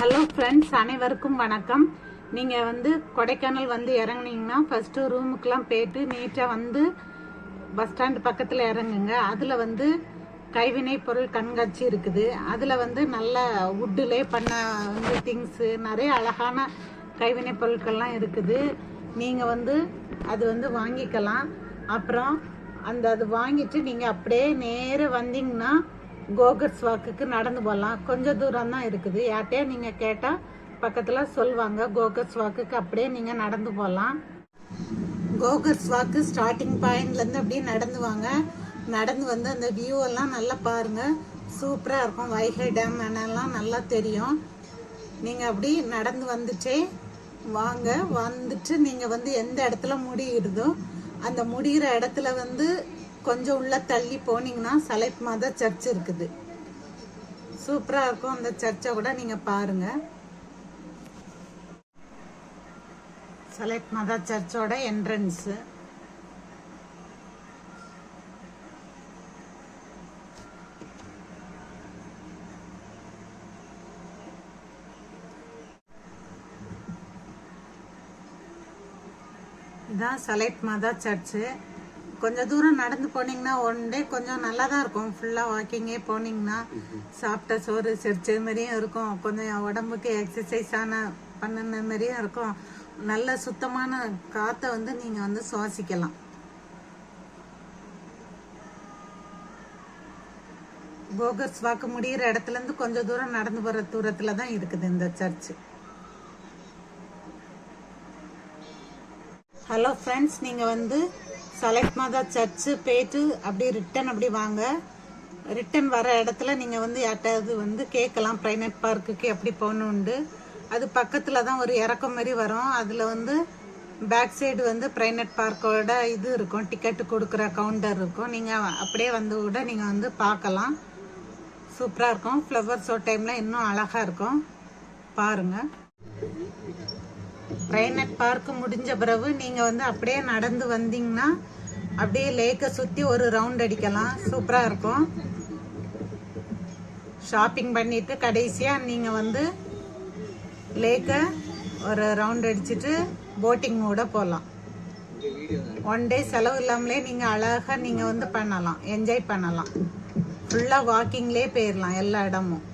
Hello friends, அனைவருக்கும் வணக்கம். நீங்கள் கொடைக்கானல் இறங்குனீங்கன்னா ஃபஸ்ட்டு ரூமுக்கெலாம் போயிட்டு நீட்டாக பஸ் ஸ்டாண்டு பக்கத்தில் இறங்குங்க. அதில் கைவினை பொருள் கண்காட்சி இருக்குது. அதில் நல்ல வுட்டிலே பண்ண திங்ஸு, நிறைய அழகான கைவினை பொருட்கள்லாம் இருக்குது. நீங்கள் அது வாங்கிக்கலாம். அப்புறம் அது வாங்கிட்டு நீங்கள் அப்படியே நேராக வந்தீங்கன்னா கோகர்ஸ் வாக்குக்கு நடந்து போகலாம். கொஞ்சம் தூரம் தான் இருக்குது. யார்கிட்டயே நீங்கள் கேட்டால் பக்கத்தில் சொல்லுவாங்க. கோகர்ஸ் வாக்குக்கு அப்படியே நீங்கள் நடந்து போகலாம். கோகர்ஸ் வாக்கு ஸ்டார்டிங் பாயிண்ட்லேருந்து அப்படியே நடந்து வாங்க. நடந்து அந்த வியூ எல்லாம் நல்லா பாருங்கள். சூப்பராக இருக்கும். வைகை டேம் எல்லாம் நல்லா தெரியும். நீங்கள் அப்படி நடந்து வந்துட்டே வாங்க. வந்துட்டு நீங்கள் எந்த இடத்துல முடியுதோ அந்த முடிகிற இடத்துல கொஞ்சம் உள்ள தள்ளி போனீங்கன்னா சலைட் மாதா சர்ச் இருக்குது. சூப்பராக இருக்கும். அந்த சர்ச்சை கூட நீங்கள் பாருங்க. சலைட் மாதா சர்ச்சோட என்ட்ரன்ஸு. இதுதான் சலைட் மாதா சர்ச்சு. கொஞ்சம் தூரம் நடந்து போனீங்கன்னா ஒன் டே கொஞ்சம் நல்லா தான் இருக்கும். ஃபுல்லாக வாக்கிங்கே போனீங்கன்னா சாப்பிட்ட சோறு செரிச்ச மாதிரியும் இருக்கும். கொஞ்சம் உடம்புக்கு எக்ஸசைஸான பண்ணின மாதிரியும் இருக்கும். நல்ல சுத்தமான காற்றை நீங்கள் சுவாசிக்கலாம். கோகர்ஸ் வாக்கு முடிகிற இடத்துலேருந்து கொஞ்சம் தூரம் நடந்து போகிற தூரத்தில் தான் இருக்குது இந்த சர்ச்சு. ஹலோ ஃப்ரெண்ட்ஸ், நீங்கள் சலைட் மாதா சர்ச்சு போயிட்டு அப்படியே ரிட்டன் அப்படி வாங்க. ரிட்டன் வர இடத்துல நீங்கள் யார்ட்டாவது கேட்கலாம் பிரைனட் பார்க்குக்கு எப்படி போகணுண்டு. அது பக்கத்தில் தான் ஒரு இறக்கம் மாதிரி வரும். அதில் பேக் சைடு பிரைனட் பார்க்கோட இது இருக்கும். டிக்கெட்டு கொடுக்குற கவுண்டர் இருக்கும். நீங்கள் அப்படியே கூட நீங்கள் பார்க்கலாம். சூப்பராக இருக்கும். ஃப்ளவர் ஷோ டைமில் இன்னும் அழகாக இருக்கும். பாருங்கள். பிரைனட் பார்க் முடிஞ்ச பிறகு நீங்கள் அப்படியே நடந்து வந்தீங்கன்னா அப்படியே லேக்கை சுற்றி ஒரு ரவுண்ட் அடிக்கலாம். சூப்பராக இருக்கும். ஷாப்பிங் பண்ணிட்டு கடைசியாக நீங்கள் லேக்கை ஒரு ரவுண்ட் அடிச்சுட்டு போட்டிங் கூட போகலாம். ஒன் டே செலவு இல்லாமலே நீங்கள் அழகாக நீங்கள் பண்ணலாம், என்ஜாய் பண்ணலாம். ஃபுல்லாக வாக்கிங்லேயே போயிடலாம் எல்லா இடமும்.